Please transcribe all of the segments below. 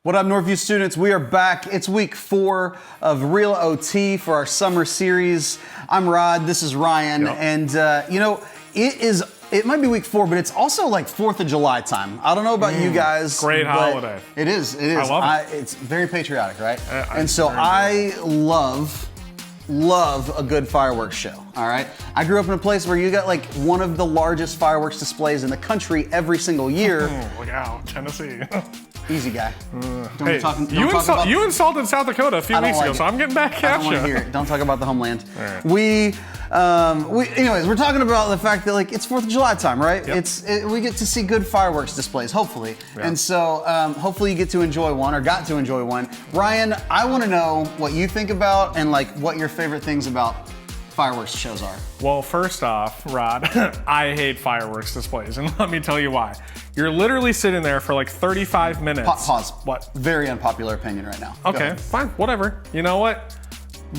What up, Northview students? We are back. It's week 4 of Real O.T. for our summer series. I'm Rod, this is Ryan, and it might be week 4, but it's also like 4th of July time. I don't know about you guys. Great holiday. It is. I love it. It's very patriotic, right? And so I love a good fireworks show, all right? I grew up in a place where you got like one of the largest fireworks displays in the country every single year. Look out, Tennessee. Easy guy. You insulted South Dakota a few weeks ago, so I'm getting back at you. I don't want to hear it. Don't talk about the homeland. Right. Anyways, we're talking about the fact that like it's 4th of July time, right? Yep. We get to see good fireworks displays, hopefully. Yeah. And so hopefully you get to enjoy one or got to enjoy one. Ryan, I want to know what you think about and like what your favorite things about fireworks shows are. Well, first off, Rod, I hate fireworks displays, and let me tell you why. You're literally sitting there for like 35 minutes. Pause. What? Very unpopular opinion right now. Okay, fine, whatever. You know what?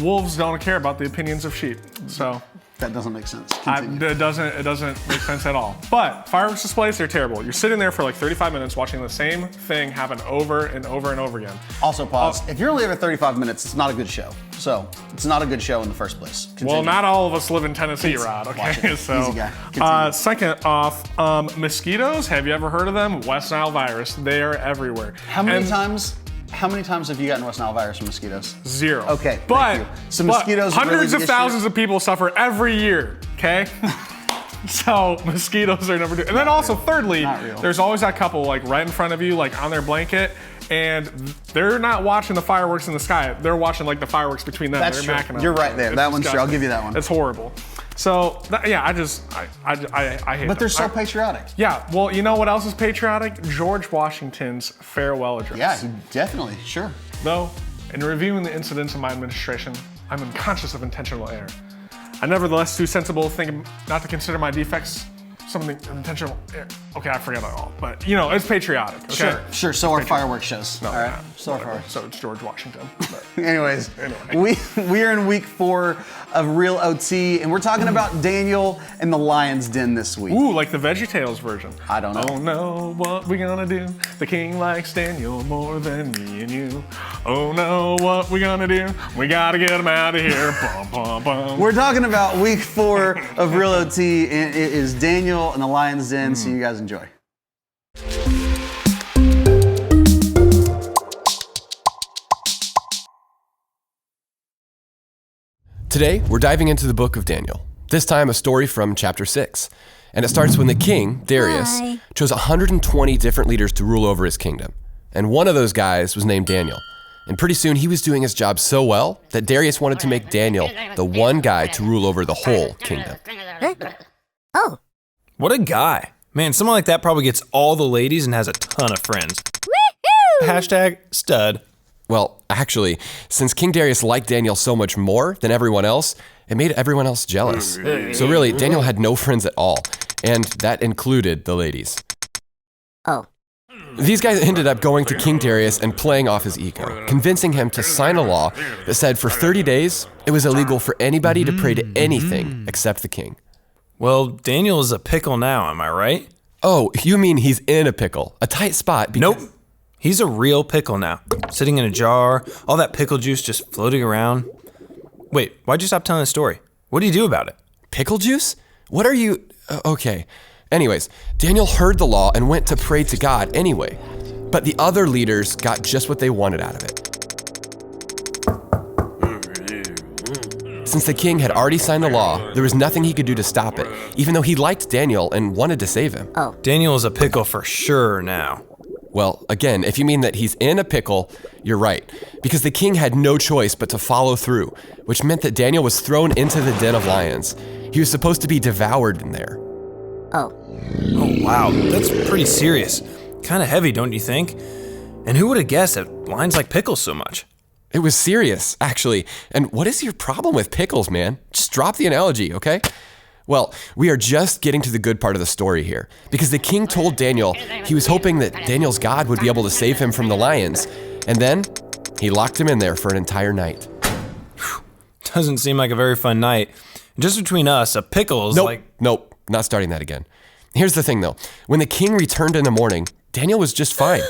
Wolves don't care about the opinions of sheep, so. That doesn't make sense. It doesn't make sense at all. But fireworks displays, they're terrible. You're sitting there for like 35 minutes watching the same thing happen over and over and over again. Also, pause. If you're only there 35 minutes, it's not a good show. So it's not a good show in the first place. Continue. Well, not all of us live in Tennessee, Rod. Okay, so easy guy. Second off, mosquitoes. Have you ever heard of them? West Nile virus. They are everywhere. How many times have you gotten West Nile virus from mosquitoes? 0. Okay, but so mosquitoes. Hundreds of thousands of people suffer every year. Okay. So mosquitoes are number 2. And then also thirdly, there's always that couple like right in front of you, like on their blanket, and they're not watching the fireworks in the sky. They're watching like the fireworks between them. That's they're true. You're right there. That one's true. I'll give you that one. It's horrible. So I hate But they're so patriotic. Yeah, well, you know what else is patriotic? George Washington's farewell address. Yeah, definitely, sure. Though, in reviewing the incidents of my administration, I'm unconscious of intentional error. I nevertheless too sensible think not to consider my defects something intentional. Okay, I forget it all, but you know, it's patriotic. Okay? Sure. So are fireworks shows. No, all right. So are fireworks. So it's George Washington. Anyways, we are in week 4 of Real O.T. and we're talking about Daniel and the Lion's Den this week. Ooh, like the VeggieTales version. I don't know. Oh no, what we gonna do? The king likes Daniel more than me and you. Oh no, what we gonna do? We gotta get him out of here. Bum, bum, bum. We're talking about week 4 of Real O.T. and it is Daniel and the Lion's Den, so you guys enjoy. Today, we're diving into the book of Daniel, this time a story from chapter 6. And it starts when the king, Darius, chose 120 different leaders to rule over his kingdom. And one of those guys was named Daniel. And pretty soon he was doing his job so well that Darius wanted to make Daniel the one guy to rule over the whole kingdom. Oh. What a guy. Man, someone like that probably gets all the ladies and has a ton of friends. Woohoo! Hashtag stud. Well, actually, since King Darius liked Daniel so much more than everyone else, it made everyone else jealous. So really, Daniel had no friends at all, and that included the ladies. Oh. These guys ended up going to King Darius and playing off his ego, convincing him to sign a law that said for 30 days, it was illegal for anybody to pray to anything except the king. Well, Daniel is a pickle now, am I right? Oh, you mean he's in a pickle, a tight spot because... Nope. He's a real pickle now, sitting in a jar, all that pickle juice just floating around. Wait, why'd you stop telling the story? What do you do about it? Pickle juice? What are you... Okay. Anyways, Daniel heard the law and went to pray to God anyway. But the other leaders got just what they wanted out of it. Since the king had already signed the law, there was nothing he could do to stop it, even though he liked Daniel and wanted to save him. Oh. Daniel is a pickle for sure now. Well, again, if you mean that he's in a pickle, you're right. Because the king had no choice but to follow through, which meant that Daniel was thrown into the den of lions. He was supposed to be devoured in there. Oh, wow, that's pretty serious. Kind of heavy, don't you think? And who would have guessed that lions like pickles so much? It was serious, actually. And what is your problem with pickles, man? Just drop the analogy, okay? Well, we are just getting to the good part of the story here, because the king told Daniel he was hoping that Daniel's God would be able to save him from the lions, and then he locked him in there for an entire night. Doesn't seem like a very fun night. Just between us, a pickle is Nope, not starting that again. Here's the thing though, when the king returned in the morning, Daniel was just fine.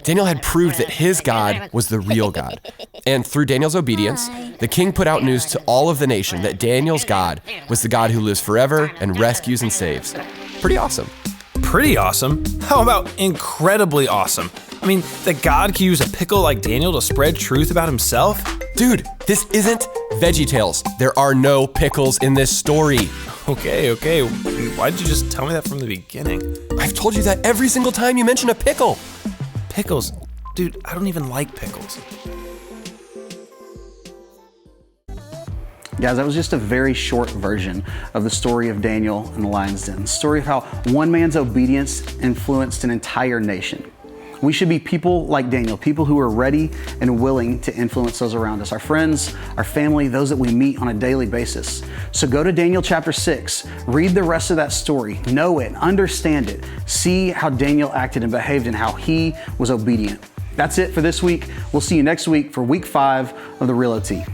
Daniel had proved that his God was the real God. And through Daniel's obedience, the king put out news to all of the nation that Daniel's God was the God who lives forever and rescues and saves. Pretty awesome. Pretty awesome? How about incredibly awesome? I mean, that God could use a pickle like Daniel to spread truth about himself? Dude, this isn't VeggieTales. There are no pickles in this story. Okay. Why did you just tell me that from the beginning? I've told you that every single time you mention a pickle. Pickles? Dude, I don't even like pickles. Guys, that was just a very short version of the story of Daniel and the lion's den. The story of how one man's obedience influenced an entire nation. We should be people like Daniel, people who are ready and willing to influence those around us, our friends, our family, those that we meet on a daily basis. So go to Daniel chapter 6, read the rest of that story, know it, understand it, see how Daniel acted and behaved and how he was obedient. That's it for this week. We'll see you next week for week 5 of the Real O.T.